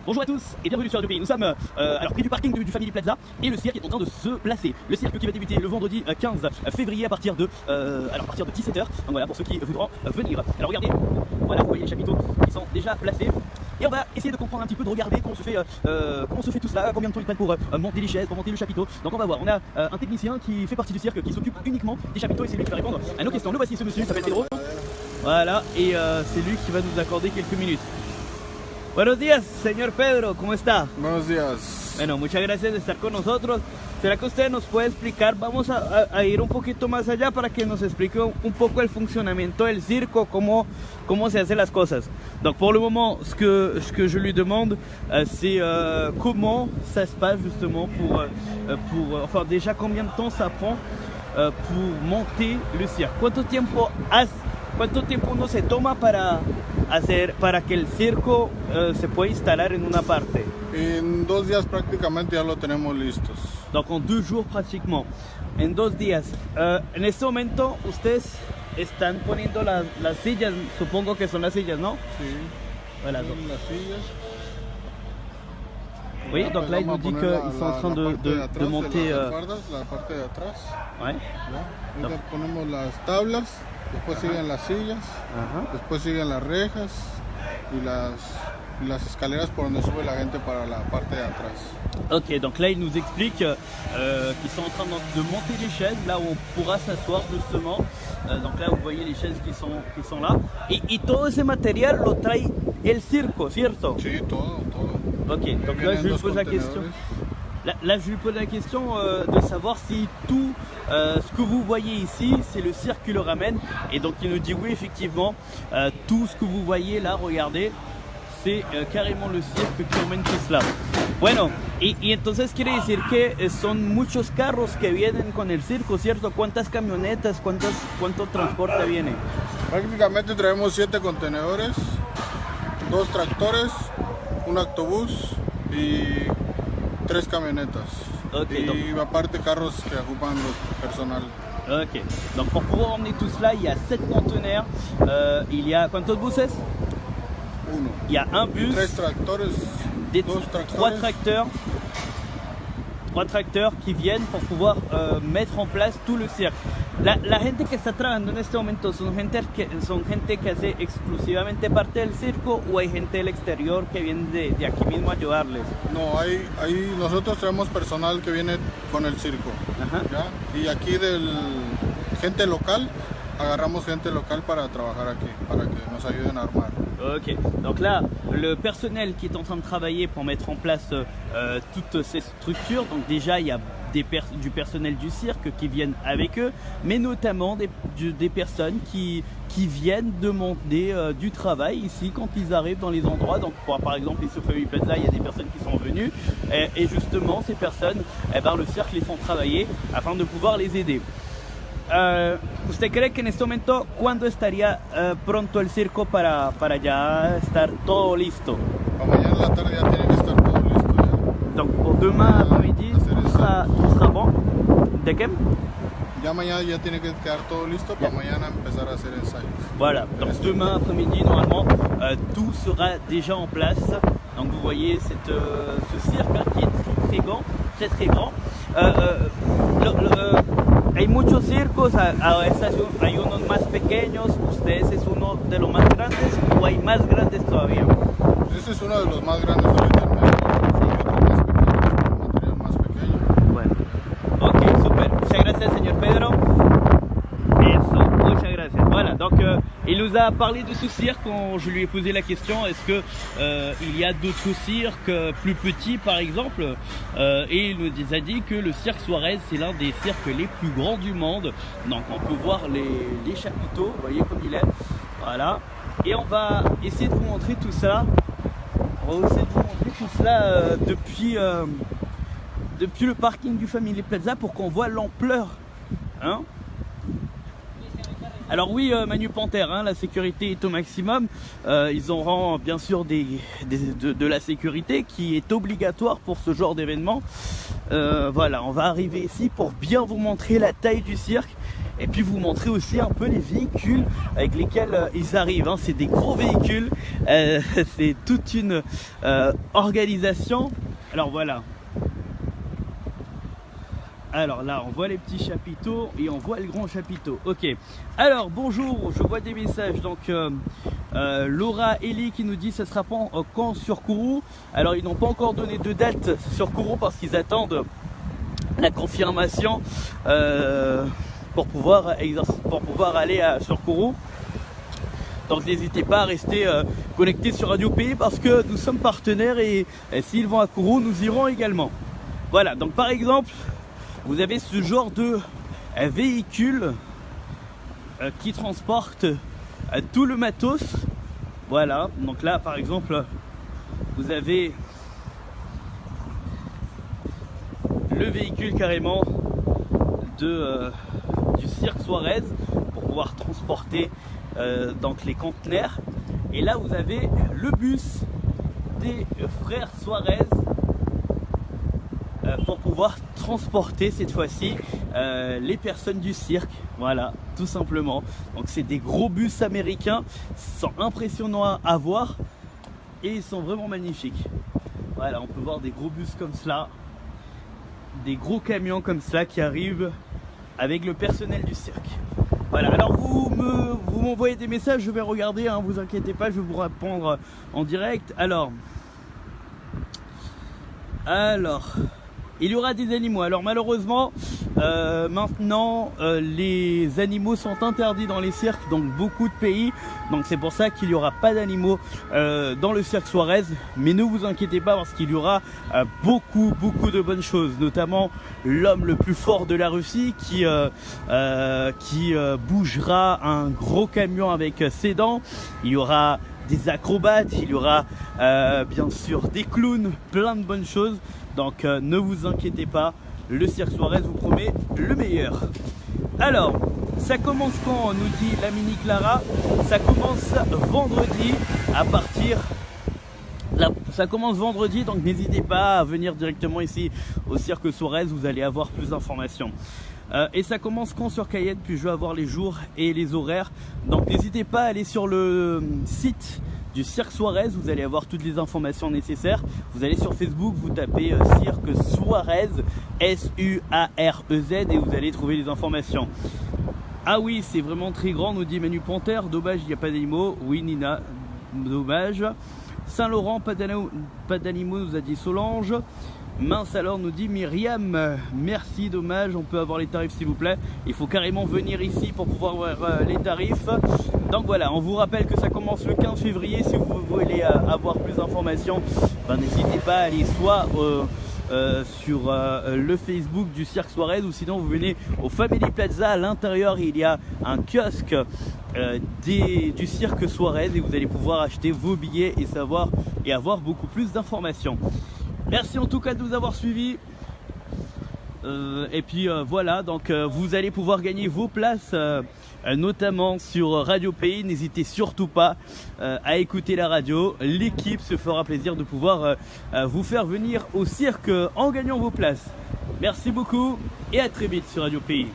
Bonjour à tous et bienvenue sur RDP. Nous sommes alors près du parking du Family Plaza et le cirque est en train de se placer. Le cirque qui va débuter le vendredi 15 février à partir de 17h. Donc voilà, pour ceux qui voudront venir. Alors regardez, voilà, vous voyez les chapiteaux qui sont déjà placés. Et on va essayer de comprendre un petit peu, de regarder comment se fait tout cela, combien de temps ils prennent pour monter les chaises, pour monter le chapiteau. Donc on va voir, on a un technicien qui fait partie du cirque, qui s'occupe uniquement des chapiteaux et c'est lui qui va répondre à nos questions. Le voici, ce monsieur, il s'appelle Pedro. Voilà, et c'est lui qui va nous accorder quelques minutes. Buenos días, señor Pedro, ¿cómo está? Buenos días. Bueno, muchas gracias de estar con nosotros. ¿Será que usted nos puede explicar? Vamos a ir un poquito más allá para que nos explique un poco el funcionamiento del circo, cómo se hacen las cosas. Donc pour le moment, ce que je lui demande, c'est comment ça se passe justement enfin déjà combien de temps ça prend pour monter le cirque. ¿Cuánto tiempo no se toma para que el circo se pueda instalar en una parte? En 2 días prácticamente ya lo tenemos listos. Donc en 2 jours pratiquement. En 2 días. En este momento ustedes están poniendo las sillas, supongo que son las sillas, ¿no? Sí. Voilà, donc. Las sillas. Oui, donc là il nous dit qu'ils sont en train de monter. La parte de atrás. Ouais. Ahora ponemos las tablas, después siguen las sillas, después siguen las rejas y las escaleras por donde sube la gente para la parte de atrás. Ok, donc là il nous explique qu'ils sont en train de monter les chaises, là où on pourra s'asseoir justement. Donc là vous voyez les chaises qui sont là. Y todo ese material lo trae el circo, ¿cierto? Sí, todo. Ok, donc là je lui pose la question. Là je lui pose la question de savoir si tout ce que vous voyez ici, c'est le cirque qui le ramène. Et donc il nous dit oui, effectivement, tout ce que vous voyez là, regardez, c'est carrément le cirque qui emmène tout cela. Bueno, y entonces quiere decir que son muchos carros que vienen con el circo, ¿cierto? ¿Cuántas camionetas, cuánto transporte viene? Prácticamente traemos 7 contenedores, 2 tractores, un autobús y 3 camionetas. Okay, y donc, aparte carros que ocupan los personal. Ok, donc pour pouvoir emmener tout cela, il y a 7 conteneurs, il y a ¿cuántos buses? Uno. Il y a un bus, 3 tractores, 2 tractores. 3 tracteurs qui viennent pour pouvoir mettre en place tout le cirque. La gente que está trabajando en este momento son gente que hace exclusivamente parte del circo o hay gente del exterior que viene de aquí mismo a ayudarles. No, nosotros traemos personal que viene con el circo. ¿Ya? Y aquí gente local, agarramos gente local para trabajar aquí, para que nos ayuden a armar. Ok, donc là, le personnel qui est en train de travailler pour mettre en place toutes ces structures, donc déjà il y a du personnel du cirque qui viennent avec eux, mais notamment des personnes qui viennent demander du travail ici quand ils arrivent dans les endroits. Donc par exemple ici au Family Plaza, il y a des personnes qui sont venues et justement ces personnes, le cirque les font travailler afin de pouvoir les aider. ¿Usted cree que en este momento cuándo estaría pronto el circo para ya estar todo listo? Para mañana en la tarde ya tiene que estar todo listo ya. Donc pour demain après-midi tout sera bon. ¿De qué? Ya mañana ya tiene que quedar todo listo para mañana empezar a hacer ensayos. Voilà, donc demain après-midi normalement tout sera déjà en place. Donc vous voyez ce cirque qui est très grand, très grand. Hay muchos circos, a veces hay unos más pequeños, ustedes es uno de los más grandes o hay más grandes todavía. Este es uno de los más grandes ahorita en México. Hay otro más pequeño, un material más pequeño. Bueno, ok, super. Muchas gracias, señor Pedro. Eso, muchas gracias. Voilà, donc il nous a parlé de ce cirque quand je lui ai posé la question, est-ce que il y a d'autres cirques plus petits par exemple, et il nous a dit que le cirque Suarez c'est l'un des cirques les plus grands du monde. Donc on peut voir les chapiteaux, vous voyez comme il est, voilà, et on va essayer de vous montrer tout ça. On va essayer de vous montrer tout cela depuis le parking du Family Plaza pour qu'on voit l'ampleur, hein. Alors oui, Manu Panther, la sécurité est au maximum. Ils auront bien sûr de la sécurité qui est obligatoire pour ce genre d'événement. Voilà, on va arriver ici pour bien vous montrer la taille du cirque et puis vous montrer aussi un peu les véhicules avec lesquels ils arrivent, hein. C'est des gros véhicules, c'est toute une organisation. Alors voilà. Alors là, on voit les petits chapiteaux et on voit le grand chapiteau. Ok. Alors bonjour, je vois des messages. Donc Laura Ellie qui nous dit ça sera quand sur Kourou. Alors ils n'ont pas encore donné de date sur Kourou parce qu'ils attendent la confirmation pour pouvoir aller sur Kourou. Donc n'hésitez pas à rester connectés sur Radio Pays parce que nous sommes partenaires et s'ils vont à Kourou, nous irons également. Voilà, donc par exemple, vous avez ce genre de véhicule qui transporte tout le matos. Voilà, donc là par exemple, vous avez le véhicule carrément du cirque Suarez pour pouvoir transporter donc les conteneurs. Et là vous avez le bus des frères Suarez pour pouvoir transporter cette fois-ci les personnes du cirque. Voilà, tout simplement. Donc c'est des gros bus américains, ils sont impressionnants à voir et ils sont vraiment magnifiques. Voilà, on peut voir des gros bus comme cela, des gros camions comme cela qui arrivent avec le personnel du cirque. Voilà, alors vous m'envoyez des messages, je vais regarder, hein, vous inquiétez pas, je vais vous répondre en direct. Alors, il y aura des animaux. Alors malheureusement, maintenant, les animaux sont interdits dans les cirques, donc beaucoup de pays. Donc c'est pour ça qu'il n'y aura pas d'animaux dans le cirque Suarez. Mais ne vous inquiétez pas parce qu'il y aura beaucoup de bonnes choses. Notamment l'homme le plus fort de la Russie qui bougera un gros camion avec ses dents. Il y aura des acrobates, il y aura bien sûr des clowns, plein de bonnes choses. Donc ne vous inquiétez pas, le cirque Suarez vous promet le meilleur. Alors, ça commence quand, nous dit la mini Clara? Ça commence vendredi à partir... Ça commence vendredi, donc n'hésitez pas à venir directement ici au cirque Suarez, vous allez avoir plus d'informations. Et ça commence quand sur Cayenne, puis je vais avoir les jours et les horaires. Donc n'hésitez pas à aller sur le site du cirque Suarez, vous allez avoir toutes les informations nécessaires. Vous allez sur Facebook, vous tapez cirque Suarez, S-U-A-R-E-Z, et vous allez trouver les informations. Ah oui, c'est vraiment très grand, nous dit Manu Panthère. Dommage, il n'y a pas d'animaux. Oui, Nina, dommage. Saint-Laurent, pas d'animaux, nous a dit Solange. Mince alors, nous dit Myriam. Merci, dommage, on peut avoir les tarifs s'il vous plaît. Il faut carrément venir ici pour pouvoir voir les tarifs. Donc voilà, on vous rappelle que ça commence le 15 février. Si vous voulez avoir plus d'informations, ben, n'hésitez pas à aller soit sur le Facebook du cirque Suarez, ou sinon vous venez au Family Plaza. À l'intérieur il y a un kiosque du cirque Suarez et vous allez pouvoir acheter vos billets et avoir beaucoup plus d'informations. Merci en tout cas de nous avoir suivis. Et puis voilà, donc vous allez pouvoir gagner vos places notamment sur Radio Pays. N'hésitez surtout pas à écouter la radio. L'équipe se fera plaisir de pouvoir vous faire venir au cirque en gagnant vos places. Merci beaucoup et à très vite sur Radio Pays.